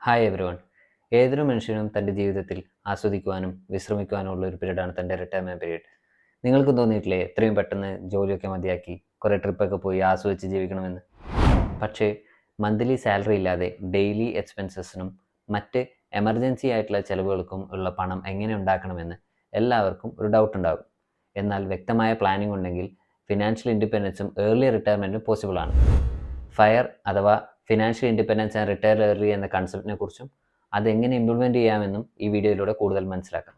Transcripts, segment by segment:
Hi everyone. ഏതൊരു മനുഷ്യനും തൻ്റെ ജീവിതത്തിൽ ആസ്വദിക്കുവാനും വിശ്രമിക്കുവാനുമുള്ള ഒരു പീരീഡാണ് തൻ്റെ റിട്ടയർമെൻറ്റ് പീരീഡ്. നിങ്ങൾക്കും തോന്നിയിട്ടില്ലേ എത്രയും പെട്ടെന്ന് ജോലിയൊക്കെ മതിയാക്കി കുറേ ട്രിപ്പൊക്കെ പോയി ആസ്വദിച്ച് ജീവിക്കണമെന്ന്? പക്ഷേ മന്ത്ലി സാലറി ഇല്ലാതെ ഡെയിലി എക്സ്പെൻസസിനും മറ്റ് എമർജൻസി ആയിട്ടുള്ള ചിലവുകൾക്കും ഉള്ള പണം എങ്ങനെ ഉണ്ടാക്കണമെന്ന് എല്ലാവർക്കും ഒരു ഡൗട്ട് ഉണ്ടാകും. എന്നാൽ വ്യക്തമായ പ്ലാനിംഗ് ഉണ്ടെങ്കിൽ ഫിനാൻഷ്യൽ ഇൻഡിപെൻഡൻസും ഏർലി റിട്ടയർമെൻറ്റും പോസിബിളാണ്. ഫയർ അഥവാ financial independence and retire early എന്ന കൺസെപ്റ്റിനെ കുറിച്ചും അതെങ്ങനെ ഇംപ്ലിമെൻറ്റ് ചെയ്യാമെന്നും ഈ വീഡിയോയിലൂടെ കൂടുതൽ മനസ്സിലാക്കാം.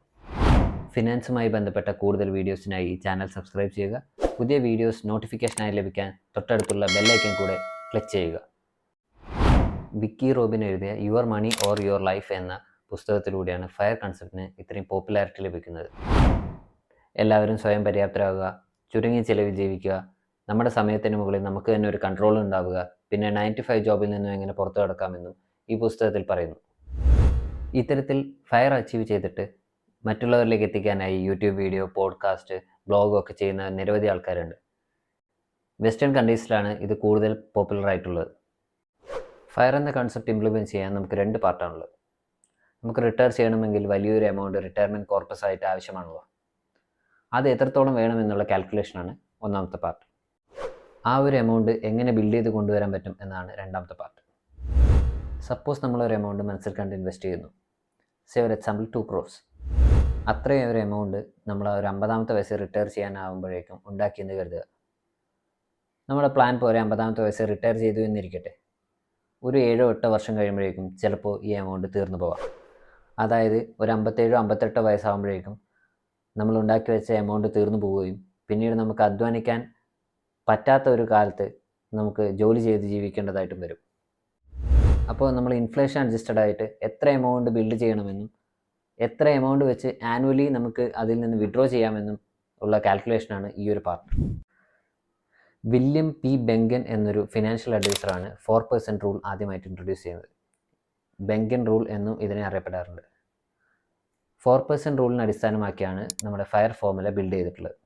ഫിനാൻസുമായി ബന്ധപ്പെട്ട കൂടുതൽ വീഡിയോസിനായി ഈ ചാനൽ സബ്സ്ക്രൈബ് ചെയ്യുക. പുതിയ വീഡിയോസ് നോട്ടിഫിക്കേഷനായി ലഭിക്കാൻ തൊട്ടടുത്തുള്ള ബെല്ലൈക്കൻ കൂടെ ക്ലിക്ക് ചെയ്യുക. വിക്കി റോബിൻ എഴുതിയ your money or your life എന്ന പുസ്തകത്തിലൂടെയാണ് ഫയർ കൺസെപ്റ്റിന് ഇത്രയും പോപ്പുലാരിറ്റി ലഭിക്കുന്നത്. എല്ലാവരും സ്വയം പര്യാപ്തരാകുക, ചുരുങ്ങിയ ചിലവിൽ ജീവിക്കുക, നമ്മുടെ സമയത്തിന് മുകളിൽ നമുക്ക് തന്നെ ഒരു കൺട്രോൾ ഉണ്ടാവുക, പിന്നെ 9 to 5 ജോബിൽ നിന്നും എങ്ങനെ പുറത്തു കടക്കാമെന്നും ഈ പുസ്തകത്തിൽ പറയുന്നു. ഇത്തരത്തിൽ ഫയർ അച്ചീവ് ചെയ്തിട്ട് മറ്റുള്ളവരിലേക്ക് എത്തിക്കാനായി യൂട്യൂബ് വീഡിയോ, പോഡ്കാസ്റ്റ്, ബ്ലോഗ് ഒക്കെ ചെയ്യുന്ന നിരവധി ആൾക്കാരുണ്ട്. വെസ്റ്റേൺ കൺട്രീസിലാണ് ഇത് കൂടുതൽ പോപ്പുലർ ആയിട്ടുള്ളത്. ഫയർ എന്ന കൺസെപ്റ്റ് ഇംപ്ലിമെൻറ്റ് ചെയ്യാൻ നമുക്ക് 2 പാർട്ടാണുള്ളത്. നമുക്ക് റിട്ടയർ ചെയ്യണമെങ്കിൽ വലിയൊരു എമൗണ്ട് റിട്ടയർമെൻറ്റ് കോർപ്പസ് ആയിട്ട് ആവശ്യമാണല്ലോ. അത് എത്രത്തോളം വേണമെന്നുള്ള കാൽക്കുലേഷനാണ് ഒന്നാമത്തെ പാർട്ട്. ആ ഒരു എമൗണ്ട് എങ്ങനെ ബിൽഡ് ചെയ്ത് കൊണ്ടുവരാൻ പറ്റും എന്നാണ് രണ്ടാമത്തെ പാർട്ട്. സപ്പോസ് നമ്മളൊരു എമൗണ്ട് മനസ്സിൽ കണ്ട് ഇൻവെസ്റ്റ് ചെയ്യുന്നു. സേ ഒരു എക്സാമ്പിൾ 2 crores. അത്രയും ഒരു എമൗണ്ട് നമ്മൾ ഒരു 50ാമത്തെ വയസ്സിൽ റിട്ടയർ ചെയ്യാനാകുമ്പോഴേക്കും ഉണ്ടാക്കിയെന്ന് കരുതുക. നമ്മുടെ പ്ലാൻ പോലെ 50ാമത്തെ വയസ്സിൽ റിട്ടയർ ചെയ്തു എന്നിരിക്കട്ടെ. ഒരു 7-8 വർഷം കഴിയുമ്പോഴേക്കും ചിലപ്പോൾ ഈ എമൗണ്ട് തീർന്നു പോവാം. അതായത് ഒരു 57-58 വയസ്സാകുമ്പോഴേക്കും നമ്മൾ ഉണ്ടാക്കി വെച്ച എമൗണ്ട് തീർന്നു പോവുകയും പിന്നീട് നമുക്ക് അധ്വാനിക്കാൻ പറ്റാത്ത ഒരു കാലത്ത് നമുക്ക് ജോലി ചെയ്ത് ജീവിക്കേണ്ടതായിട്ടും വരും. അപ്പോൾ നമ്മൾ ഇൻഫ്ലേഷൻ അഡ്ജസ്റ്റഡ് ആയിട്ട് എത്ര എമൗണ്ട് ബിൽഡ് ചെയ്യണമെന്നും എത്ര എമൗണ്ട് വെച്ച് ആനുവലി നമുക്ക് അതിൽ നിന്ന് വിഡ്രോ ചെയ്യാമെന്നും ഉള്ള കാൽക്കുലേഷനാണ് ഈ ഒരു പാർട്ട്. വില്യം പി ബെങ്കൻ എന്നൊരു ഫിനാൻഷ്യൽ അഡ്വൈസറാണ് 4% റൂൾ ആദ്യമായിട്ട് ഇൻട്രൊഡ്യൂസ് ചെയ്യുന്നത്. ബെങ്കൻ റൂൾ എന്നും ഇതിനെ അറിയപ്പെടാറുണ്ട്. 4% റൂളിനെ അടിസ്ഥാനമാക്കിയാണ് നമ്മുടെ ഫയർ ഫോർമുല ബിൽഡ് ചെയ്തിട്ടുള്ളത്.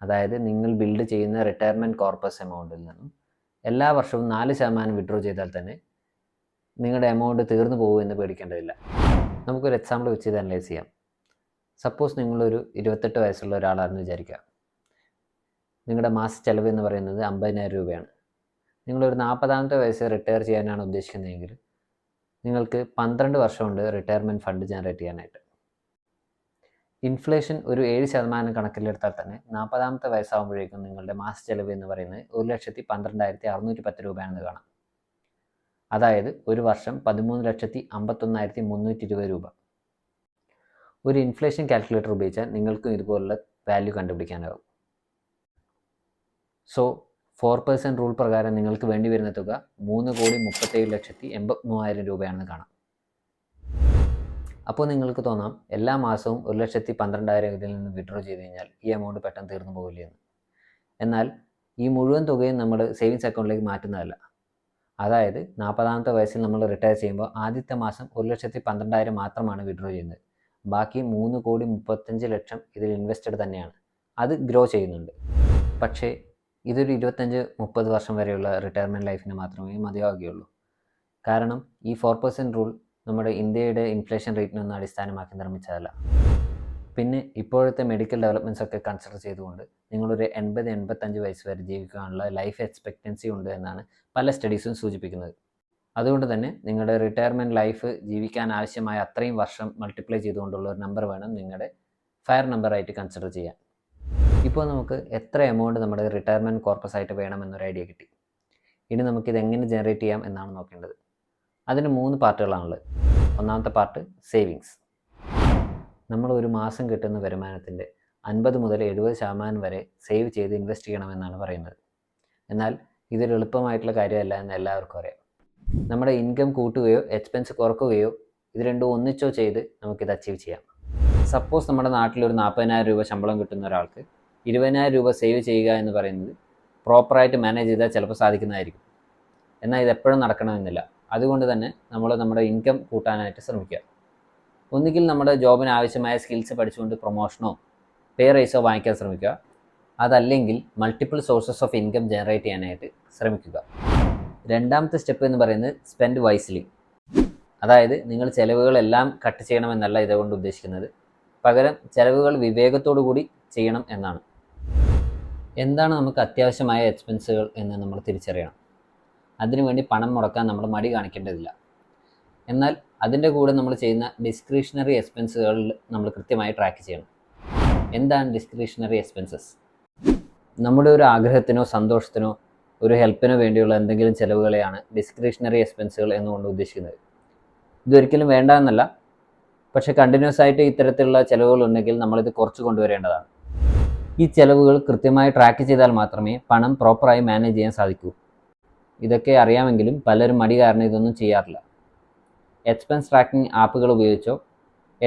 അതായത് നിങ്ങൾ ബിൽഡ് ചെയ്യുന്ന റിട്ടയർമെൻറ്റ് കോർപ്പസ് എമൗണ്ടിൽ നിന്നും എല്ലാ വർഷവും 4% വിഡ്രോ ചെയ്താൽ തന്നെ നിങ്ങളുടെ എമൗണ്ട് തീർന്നു പോകുമെന്ന് പേടിക്കേണ്ടതില്ല. നമുക്കൊരു എക്സാമ്പിൾ വെച്ച് ഇത് അനലൈസ് ചെയ്യാം. സപ്പോസ് നിങ്ങളൊരു 28 വയസ്സുള്ള ഒരാളാണെന്ന് വിചാരിക്കുക. നിങ്ങളുടെ മാസ ചെലവ് എന്ന് പറയുന്നത് 50,000 രൂപയാണ്. നിങ്ങളൊരു 40ാമത്തെ വയസ്സ് റിട്ടയർ ചെയ്യാനാണ് ഉദ്ദേശിക്കുന്നതെങ്കിൽ നിങ്ങൾക്ക് 12 വർഷമുണ്ട് റിട്ടയർമെൻറ്റ് ഫണ്ട് ജനറേറ്റ് ചെയ്യാനായിട്ട്. ഇൻഫ്ലേഷൻ ഒരു 7% കണക്കിലെടുത്താൽ തന്നെ 40ാമത്തെ വയസ്സാകുമ്പോഴേക്കും നിങ്ങളുടെ മാസ ചെലവ് എന്ന് പറയുന്നത് 1,12,610 രൂപയാണെന്ന് കാണാം. അതായത് ഒരു വർഷം 13,51,320 രൂപ. ഒരു ഇൻഫ്ലേഷൻ കാൽക്കുലേറ്റർ ഉപയോഗിച്ചാൽ നിങ്ങൾക്കും ഇതുപോലുള്ള വാല്യൂ കണ്ടുപിടിക്കാനാകും. സോ 4% റൂൾ പ്രകാരം നിങ്ങൾക്ക് വേണ്ടി വരുന്ന തുക 3,37,83,000 രൂപയാണെന്ന് കാണാം. അപ്പോൾ നിങ്ങൾക്ക് തോന്നാം എല്ലാ മാസവും 1,12,000 ഇതിൽ നിന്ന് വിഡ്രോ ചെയ്ത് കഴിഞ്ഞാൽ ഈ എമൗണ്ട് പെട്ടെന്ന് തീർന്നു പോകില്ല എന്ന്. എന്നാൽ ഈ മുഴുവൻ തുകയും നമ്മൾ സേവിങ്സ് അക്കൗണ്ടിലേക്ക് മാറ്റുന്നതല്ല. അതായത് 40ാമത്തെ വയസ്സിൽ നമ്മൾ റിട്ടയർ ചെയ്യുമ്പോൾ ആദ്യത്തെ മാസം 1,12,000 മാത്രമാണ് വിഡ്രോ ചെയ്യുന്നത്. ബാക്കി 3,35,00,000 ഇതിൽ ഇൻവെസ്റ്റഡ് തന്നെയാണ്. അത് ഗ്രോ ചെയ്യുന്നുണ്ട്. പക്ഷേ ഇതൊരു 25-30 വർഷം വരെയുള്ള റിട്ടയർമെൻറ്റ് ലൈഫിന് മാത്രമേ മതിയാവുകയുള്ളൂ. കാരണം ഈ 4% റൂൾ നമ്മുടെ ഇന്ത്യയുടെ ഇൻഫ്ലേഷൻ റേറ്റിനൊന്നും അടിസ്ഥാനമാക്കി നിർമ്മിച്ചതല്ല. പിന്നെ ഇപ്പോഴത്തെ മെഡിക്കൽ ഡെവലപ്മെൻറ്റ്സ് ഒക്കെ കൺസിഡർ ചെയ്തുകൊണ്ട് നിങ്ങളൊരു 80-85 വയസ്സ് വരെ ജീവിക്കാനുള്ള ലൈഫ് എക്സ്പെക്റ്റൻസി ഉണ്ട് എന്നാണ് പല സ്റ്റഡീസും സൂചിപ്പിക്കുന്നത്. അതുകൊണ്ട് തന്നെ നിങ്ങളുടെ റിട്ടയർമെൻറ്റ് ലൈഫ് ജീവിക്കാൻ ആവശ്യമായ അത്രയും വർഷം മൾട്ടിപ്ലൈ ചെയ്തുകൊണ്ടുള്ള ഒരു നമ്പർ വേണം നിങ്ങളുടെ ഫയർ നമ്പറായിട്ട് കൺസിഡർ ചെയ്യാൻ. ഇപ്പോൾ നമുക്ക് എത്ര എമൗണ്ട് നമ്മുടെ റിട്ടയർമെൻറ്റ് കോർപ്പസ് ആയിട്ട് വേണമെന്നൊരു ഐഡിയ കിട്ടി. ഇനി നമുക്കിത് എങ്ങനെ ജനറേറ്റ് ചെയ്യാം എന്നാണ് നോക്കേണ്ടത്. അതിന് 3 പാർട്ടുകളാണുള്ളത്. ഒന്നാമത്തെ പാർട്ട് സേവിങ്സ്. നമ്മൾ ഒരു മാസം കിട്ടുന്ന വരുമാനത്തിൻ്റെ 50 മുതൽ 70% വരെ സേവ് ചെയ്ത് ഇൻവെസ്റ്റ് ചെയ്യണമെന്നാണ് പറയുന്നത്. എന്നാൽ ഇതൊരു എളുപ്പമായിട്ടുള്ള കാര്യമല്ല എന്ന് എല്ലാവർക്കും അറിയാം. നമ്മുടെ ഇൻകം കൂട്ടുകയോ എക്സ്പെൻസ് കുറക്കുകയോ ഇത് രണ്ടും ഒന്നിച്ചോ ചെയ്ത് നമുക്കിത് അച്ചീവ് ചെയ്യാം. സപ്പോസ് നമ്മുടെ നാട്ടിലൊരു 40,000 രൂപ ശമ്പളം കിട്ടുന്ന ഒരാൾക്ക് 20,000 രൂപ സേവ് ചെയ്യുക എന്ന് പറയുന്നത് പ്രോപ്പറായിട്ട് മാനേജ് ചെയ്താൽ ചിലപ്പോൾ സാധിക്കുന്നതായിരിക്കും. എന്നാൽ ഇതെപ്പോഴും നടക്കണമെന്നില്ല. അതുകൊണ്ട് തന്നെ നമ്മൾ നമ്മുടെ ഇൻകം കൂട്ടാനായിട്ട് ശ്രമിക്കുക. ഒന്നുകിൽ നമ്മുടെ ജോബിന് ആവശ്യമായ സ്കിൽസ് പഠിച്ചുകൊണ്ട് പ്രൊമോഷനോ പേ റൈസോ വാങ്ങിക്കാൻ ശ്രമിക്കുക. അതല്ലെങ്കിൽ multiple sources of income generate ചെയ്യാനായിട്ട് ശ്രമിക്കുക. രണ്ടാമത്തെ സ്റ്റെപ്പ് എന്ന് പറയുന്നത് സ്പെൻഡ് വൈസ്ലി. അതായത് നിങ്ങൾ ചിലവുകളെല്ലാം കട്ട് ചെയ്യണമെന്നല്ല ഇതുകൊണ്ട് ഉദ്ദേശിക്കുന്നത്, പകരം ചിലവുകൾ വിവേകത്തോടു കൂടി ചെയ്യണം എന്നാണ്. എന്താണ് നമുക്ക് അത്യാവശ്യമായ എക്സ്പെൻസുകൾ എന്ന് നമ്മൾ തിരിച്ചറിയണം. അതിനുവേണ്ടി പണം മുടക്കാൻ നമ്മൾ മടി കാണിക്കേണ്ടതില്ല. എന്നാൽ അതിൻ്റെ കൂടെ നമ്മൾ ചെയ്യുന്ന ഡിസ്ക്രിഷണറി എക്സ്പെൻസുകൾ നമ്മൾ കൃത്യമായി ട്രാക്ക് ചെയ്യണം. എന്താണ് ഡിസ്ക്രിഷണറി എക്സ്പെൻസസ്? നമ്മുടെ ഒരു ആഗ്രഹത്തിനോ സന്തോഷത്തിനോ ഒരു ഹെൽപ്പിനോ വേണ്ടിയുള്ള എന്തെങ്കിലും ചിലവുകളെയാണ് ഡിസ്ക്രിഷണറി എക്സ്പെൻസുകൾ എന്നുകൊണ്ട് ഉദ്ദേശിക്കുന്നത്. ഇതൊരിക്കലും വേണ്ട എന്നല്ല, പക്ഷേ കണ്ടിന്യൂസ് ആയിട്ട് ഇത്തരത്തിലുള്ള ചിലവുകൾ ഉണ്ടെങ്കിൽ നമ്മളിത് കുറച്ച് കൊണ്ടുവരേണ്ടതാണ്. ഈ ചിലവുകൾ കൃത്യമായി ട്രാക്ക് ചെയ്താൽ മാത്രമേ പണം പ്രോപ്പറായി മാനേജ് ചെയ്യാൻ സാധിക്കൂ. ഇതൊക്കെ അറിയാമെങ്കിലും പലരും മടി കാരണം ഇതൊന്നും ചെയ്യാറില്ല. എക്സ്പെൻസ് ട്രാക്കിംഗ് ആപ്പുകൾ ഉപയോഗിച്ചോ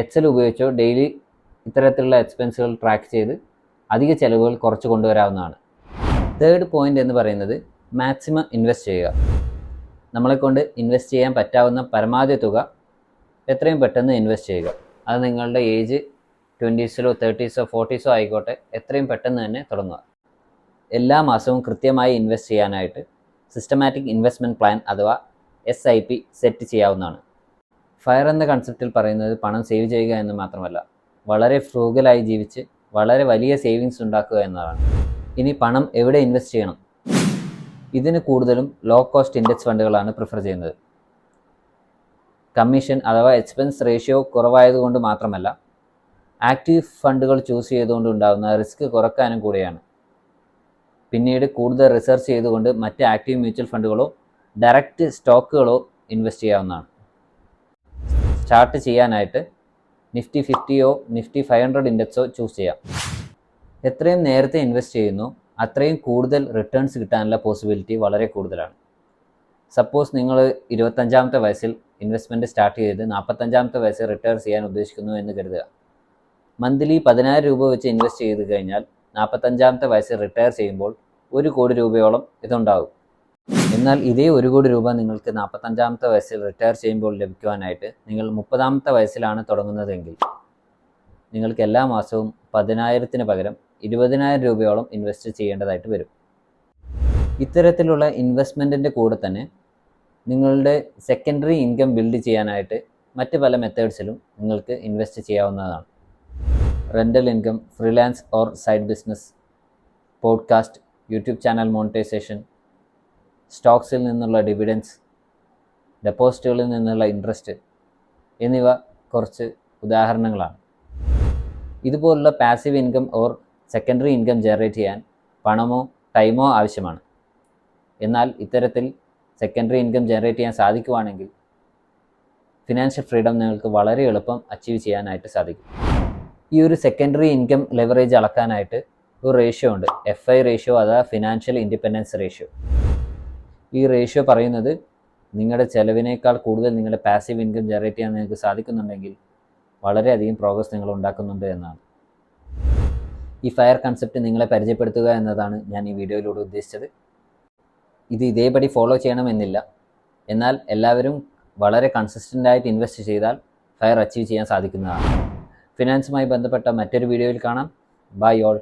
എക്സൽ ഉപയോഗിച്ചോ ഡെയിലി ഇത്തരത്തിലുള്ള എക്സ്പെൻസുകൾ ട്രാക്ക് ചെയ്ത് അധിക ചിലവുകൾ കുറച്ച് കൊണ്ടുവരാവുന്നതാണ്. തേർഡ് പോയിന്റ് എന്ന് പറയുന്നത് മാക്സിമം ഇൻവെസ്റ്റ് ചെയ്യുക. നമ്മളെക്കൊണ്ട് ഇൻവെസ്റ്റ് ചെയ്യാൻ പറ്റാവുന്ന പരമാവധി തുക എത്രയും പെട്ടെന്ന് ഇൻവെസ്റ്റ് ചെയ്യുക. അത് നിങ്ങളുടെ ഏജ് 20s-ലോ 30s-ഓ 40s-ഓ ആയിക്കോട്ടെ, എത്രയും പെട്ടെന്ന് തന്നെ തുടങ്ങുക. എല്ലാ മാസവും കൃത്യമായി ഇൻവെസ്റ്റ് ചെയ്യാനായിട്ട് സിസ്റ്റമാറ്റിക് ഇൻവെസ്റ്റ്മെൻറ്റ് പ്ലാൻ അഥവാ SIP സെറ്റ് ചെയ്യാവുന്നതാണ്. ഫയർ എന്ന കൺസെപ്റ്റിൽ പറയുന്നത് പണം സേവ് ചെയ്യുക എന്ന് മാത്രമല്ല, വളരെ ഫ്രൂഗലായി ജീവിച്ച് വളരെ വലിയ സേവിങ്സ് ഉണ്ടാക്കുക എന്നതാണ്. ഇനി പണം എവിടെ ഇൻവെസ്റ്റ് ചെയ്യണം? ഇതിന് കൂടുതലും ലോ കോസ്റ്റ് ഇൻഡെക്സ് ഫണ്ടുകളാണ് പ്രിഫർ ചെയ്യുന്നത്. കമ്മീഷൻ അഥവാ എക്സ്പെൻസ് റേഷ്യോ കുറവായതുകൊണ്ട് മാത്രമല്ല, ആക്റ്റീവ് ഫണ്ടുകൾ ചൂസ് ചെയ്തുകൊണ്ട് ഉണ്ടാകുന്ന റിസ്ക് കുറക്കാനും കൂടിയാണ്. പിന്നീട് കൂടുതൽ റിസർച്ച് ചെയ്തുകൊണ്ട് മറ്റ് ആക്റ്റീവ് മ്യൂച്വൽ ഫണ്ടുകളോ ഡയറക്റ്റ് സ്റ്റോക്കുകളോ ഇൻവെസ്റ്റ് ചെയ്യാവുന്നതാണ്. സ്റ്റാർട്ട് ചെയ്യാനായിട്ട് നിഫ്റ്റി 50-യോ നിഫ്റ്റി 500 ഇൻഡെക്സോ ചൂസ് ചെയ്യാം. എത്രയും നേരത്തെ ഇൻവെസ്റ്റ് ചെയ്യുന്നു അത്രയും കൂടുതൽ റിട്ടേൺസ് കിട്ടാനുള്ള പോസിബിലിറ്റി വളരെ കൂടുതലാണ്. സപ്പോസ് നിങ്ങൾ 25-ാമത്തെ വയസ്സിൽ ഇൻവെസ്റ്റ്മെൻറ്റ് സ്റ്റാർട്ട് ചെയ്ത് 45-ാമത്തെ വയസ്സിൽ റിട്ടയർ ചെയ്യാൻ ഉദ്ദേശിക്കുന്നു എന്ന് കരുതുക. മന്ത്ലി 10,000 രൂപ വെച്ച് ഇൻവെസ്റ്റ് ചെയ്ത് കഴിഞ്ഞാൽ 45-ാമത്തെ വയസ്സിൽ റിട്ടയർ ചെയ്യുമ്പോൾ 1 കോടി രൂപയോളം ഇതുണ്ടാകും. എന്നാൽ ഇതേ 1 കോടി രൂപ നിങ്ങൾക്ക് 45-ാമത്തെ വയസ്സിൽ റിട്ടയർ ചെയ്യുമ്പോൾ ലഭിക്കുവാനായിട്ട് നിങ്ങൾ 30-ാമത്തെ വയസ്സിലാണ് തുടങ്ങുന്നതെങ്കിൽ നിങ്ങൾക്ക് എല്ലാ മാസവും 10,000-ന് പകരം 20,000 രൂപയോളം ഇൻവെസ്റ്റ് ചെയ്യേണ്ടതായിട്ട് വരും. ഇത്തരത്തിലുള്ള ഇൻവെസ്റ്റ്മെൻറ്റിൻ്റെ കൂടെ തന്നെ നിങ്ങളുടെ സെക്കൻഡറി ഇൻകം ബിൽഡ് ചെയ്യാനായിട്ട് മറ്റ് പല മെത്തേഡ്സിലും നിങ്ങൾക്ക് ഇൻവെസ്റ്റ് ചെയ്യാവുന്നതാണ്. Rental income, freelance or side business, podcast, YouTube channel monetisation, സ്റ്റോക്സിൽ നിന്നുള്ള ഡിവിഡൻസ്, ഡെപ്പോസിറ്റുകളിൽ നിന്നുള്ള ഇൻട്രസ്റ്റ് എന്നിവ കുറച്ച് ഉദാഹരണങ്ങളാണ്. ഇതുപോലുള്ള passive income or secondary income generate ചെയ്യാൻ പണമോ ടൈമോ ആവശ്യമാണ്. എന്നാൽ ഇത്തരത്തിൽ സെക്കൻഡറി ഇൻകം ജനറേറ്റ് ചെയ്യാൻ സാധിക്കുവാണെങ്കിൽ ഫിനാൻഷ്യൽ ഫ്രീഡം നിങ്ങൾക്ക് വളരെ എളുപ്പം അച്ചീവ് ചെയ്യാനായിട്ട് സാധിക്കും. ഈ ഒരു സെക്കൻഡറി ഇൻകം ലെവറേജ് അളക്കാനായിട്ട് ഒരു റേഷ്യോ ഉണ്ട്, FI റേഷ്യോ അഥവാ ഫിനാൻഷ്യൽ ഇൻഡിപെൻഡൻസ് റേഷ്യോ. ഈ റേഷ്യോ പറയുന്നത് നിങ്ങളുടെ ചിലവിനേക്കാൾ കൂടുതൽ നിങ്ങളുടെ പാസീവ് ഇൻകം ജനറേറ്റ് ചെയ്യാൻ നിങ്ങൾക്ക് സാധിക്കുന്നുണ്ടെങ്കിൽ വളരെയധികം പ്രോഗ്രസ് നിങ്ങൾ ഉണ്ടാക്കുന്നുണ്ട് എന്നാണ്. ഈ ഫയർ കൺസെപ്റ്റ് നിങ്ങളെ പരിചയപ്പെടുത്തുക എന്നതാണ് ഞാൻ ഈ വീഡിയോയിലൂടെ ഉദ്ദേശിച്ചത്. ഇത് ഇതേപടി ഫോളോ ചെയ്യണമെന്നില്ല, എന്നാൽ എല്ലാവരും വളരെ കൺസിസ്റ്റൻ്റായിട്ട് ഇൻവെസ്റ്റ് ചെയ്താൽ ഫയർ അച്ചീവ് ചെയ്യാൻ സാധിക്കുന്നതാണ്. ഫിനാൻസുമായി ബന്ധപ്പെട്ട മറ്റൊരു വീഡിയോയിൽ കാണാം. Bye all.